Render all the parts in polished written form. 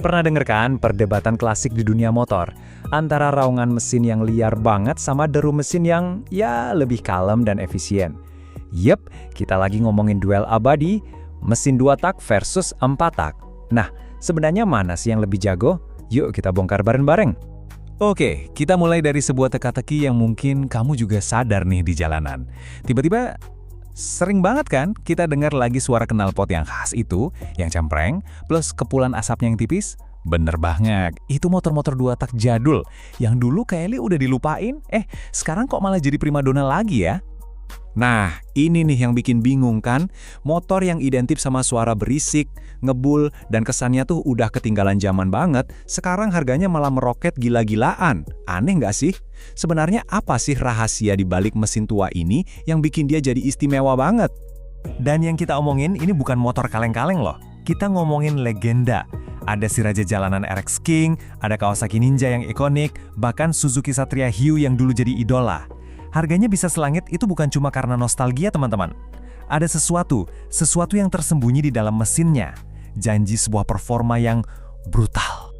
Pernah denger kan perdebatan klasik di dunia motor? Antara raungan mesin yang liar banget sama deru mesin yang ya lebih kalem dan efisien. Yep, kita lagi ngomongin duel abadi, mesin 2 tak versus 4 tak. Nah, sebenarnya mana sih yang lebih jago? Yuk kita bongkar bareng-bareng. Oke, kita mulai dari sebuah teka-teki yang mungkin kamu juga sadar nih di jalanan. Tiba-tiba, sering banget kan kita dengar lagi suara knalpot yang khas itu, yang cempreng, plus kepulan asapnya yang tipis? Bener banget, itu motor-motor 2 tak jadul, yang dulu kayaknya udah dilupain, sekarang kok malah jadi primadona lagi ya? Nah, ini nih yang bikin bingung kan? Motor yang identik sama suara berisik, ngebul, dan kesannya tuh udah ketinggalan zaman banget, sekarang harganya malah meroket gila-gilaan. Aneh nggak sih? Sebenarnya apa sih rahasia di balik mesin tua ini yang bikin dia jadi istimewa banget? Dan yang kita omongin ini bukan motor kaleng-kaleng loh. Kita ngomongin legenda. Ada si Raja Jalanan RX King, ada Kawasaki Ninja yang ikonik, bahkan Suzuki Satria Hiu yang dulu jadi idola. Harganya bisa selangit itu bukan cuma karena nostalgia teman-teman. Ada sesuatu yang tersembunyi di dalam mesinnya. Janji sebuah performa yang brutal.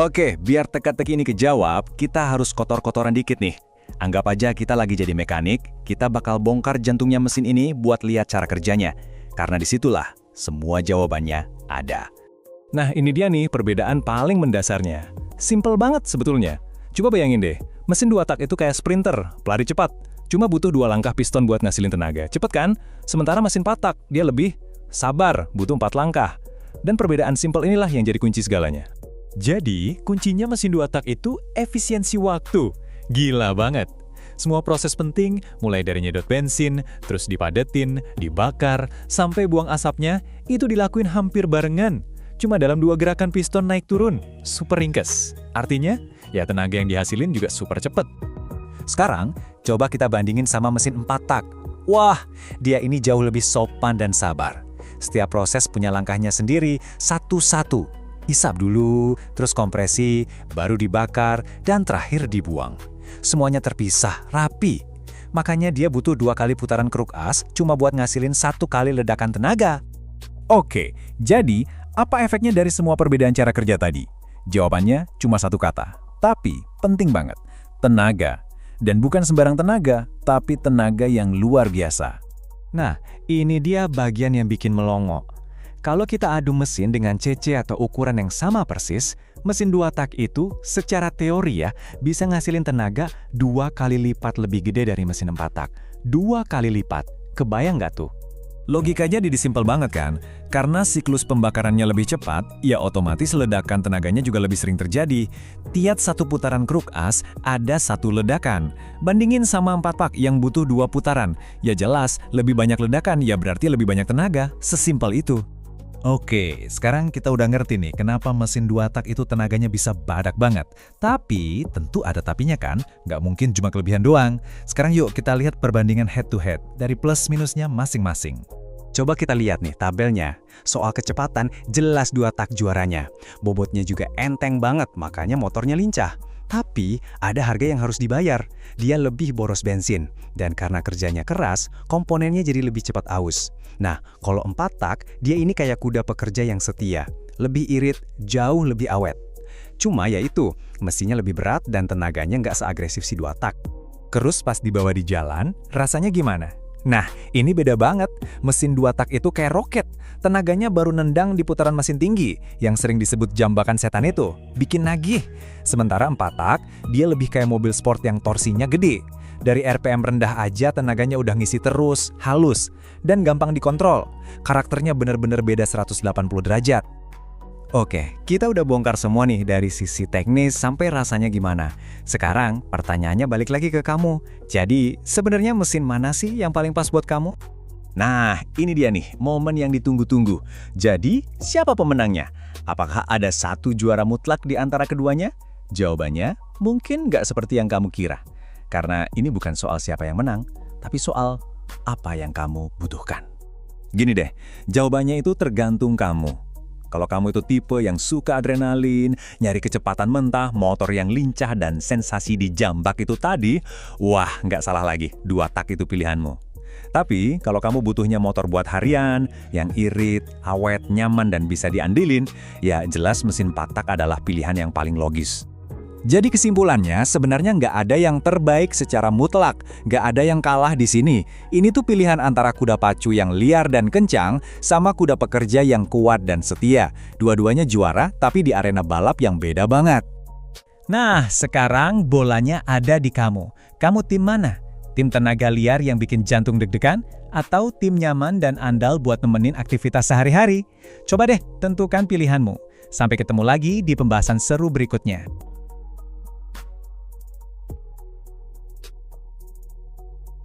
Oke, biar teka-teki ini kejawab, kita harus kotor-kotoran dikit nih. Anggap aja kita lagi jadi mekanik, kita bakal bongkar jantungnya mesin ini buat lihat cara kerjanya. Karena disitulah semua jawabannya ada. Nah, ini dia nih perbedaan paling mendasarnya. Simple banget sebetulnya. Coba bayangin deh, mesin 2 tak itu kayak sprinter, pelari cepat. Cuma butuh 2 langkah piston buat ngasilin tenaga. Cepet kan? Sementara mesin 4 tak, dia lebih sabar, butuh 4 langkah. Dan perbedaan simple inilah yang jadi kunci segalanya. Jadi, kuncinya mesin 2 tak itu efisiensi waktu. Gila banget. Semua proses penting, mulai dari nyedot bensin, terus dipadetin, dibakar, sampai buang asapnya, itu dilakuin hampir barengan. Cuma dalam 2 gerakan piston naik turun, super ringkes. Artinya, ya tenaga yang dihasilin juga super cepet. Sekarang, coba kita bandingin sama mesin 4 tak. Wah, dia ini jauh lebih sopan dan sabar. Setiap proses punya langkahnya sendiri, satu-satu. Hisap dulu, terus kompresi, baru dibakar, dan terakhir dibuang. Semuanya terpisah, rapi. Makanya dia butuh 2 kali putaran kruk as cuma buat ngasilin 1 kali ledakan tenaga. Oke, jadi apa efeknya dari semua perbedaan cara kerja tadi? Jawabannya cuma 1 kata, tapi penting banget. Tenaga. Dan bukan sembarang tenaga, tapi tenaga yang luar biasa. Nah, ini dia bagian yang bikin melongo. Kalau kita adu mesin dengan CC atau ukuran yang sama persis, mesin 2 tak itu secara teori ya bisa ngasilin tenaga 2 kali lipat lebih gede dari mesin 4 tak. 2 kali lipat. Kebayang nggak tuh? Logikanya jadi simpel banget kan? Karena siklus pembakarannya lebih cepat, ya otomatis ledakan tenaganya juga lebih sering terjadi. Tiap 1 putaran kruk as, ada 1 ledakan. Bandingin sama 4 pak yang butuh 2 putaran. Ya jelas, lebih banyak ledakan, ya berarti lebih banyak tenaga. Sesimpel itu. Oke, sekarang kita udah ngerti nih kenapa mesin 2 tak itu tenaganya bisa badak banget. Tapi, tentu ada tapinya kan? Nggak mungkin cuma kelebihan doang. Sekarang yuk kita lihat perbandingan head to head dari plus minusnya masing-masing. Coba kita lihat nih tabelnya. Soal kecepatan, jelas 2 tak juaranya. Bobotnya juga enteng banget, makanya motornya lincah. Tapi, ada harga yang harus dibayar. Dia lebih boros bensin. Dan karena kerjanya keras, komponennya jadi lebih cepat aus. Nah, kalau 4 tak, dia ini kayak kuda pekerja yang setia. Lebih irit, jauh lebih awet. Cuma ya itu, mesinnya lebih berat dan tenaganya nggak seagresif si 2 tak. Terus pas dibawa di jalan, rasanya gimana? Nah, ini beda banget. Mesin 2 tak itu kayak roket. Tenaganya baru nendang di putaran mesin tinggi, yang sering disebut jambakan setan itu. Bikin nagih. Sementara 4 tak, dia lebih kayak mobil sport yang torsinya gede. Dari RPM rendah aja tenaganya udah ngisi terus, halus, dan gampang dikontrol. Karakternya bener-bener beda 180 derajat. Oke, kita udah bongkar semua nih dari sisi teknis sampai rasanya gimana. Sekarang pertanyaannya balik lagi ke kamu. Jadi, sebenarnya mesin mana sih yang paling pas buat kamu? Nah, ini dia nih, momen yang ditunggu-tunggu. Jadi, siapa pemenangnya? Apakah ada 1 juara mutlak di antara keduanya? Jawabannya, mungkin nggak seperti yang kamu kira. Karena ini bukan soal siapa yang menang, tapi soal apa yang kamu butuhkan. Gini deh, jawabannya itu tergantung kamu. Kalau kamu itu tipe yang suka adrenalin, nyari kecepatan mentah, motor yang lincah, dan sensasi di jambak itu tadi, wah, nggak salah lagi, 2 tak itu pilihanmu. Tapi, kalau kamu butuhnya motor buat harian, yang irit, awet, nyaman, dan bisa diandilin, ya jelas mesin 4-tak adalah pilihan yang paling logis. Jadi kesimpulannya, sebenarnya nggak ada yang terbaik secara mutlak, nggak ada yang kalah di sini. Ini tuh pilihan antara kuda pacu yang liar dan kencang, sama kuda pekerja yang kuat dan setia. Dua-duanya juara, tapi di arena balap yang beda banget. Nah, sekarang bolanya ada di kamu. Kamu tim mana? Tim tenaga liar yang bikin jantung deg-degan? Atau tim nyaman dan andal buat nemenin aktivitas sehari-hari? Coba deh tentukan pilihanmu. Sampai ketemu lagi di pembahasan seru berikutnya.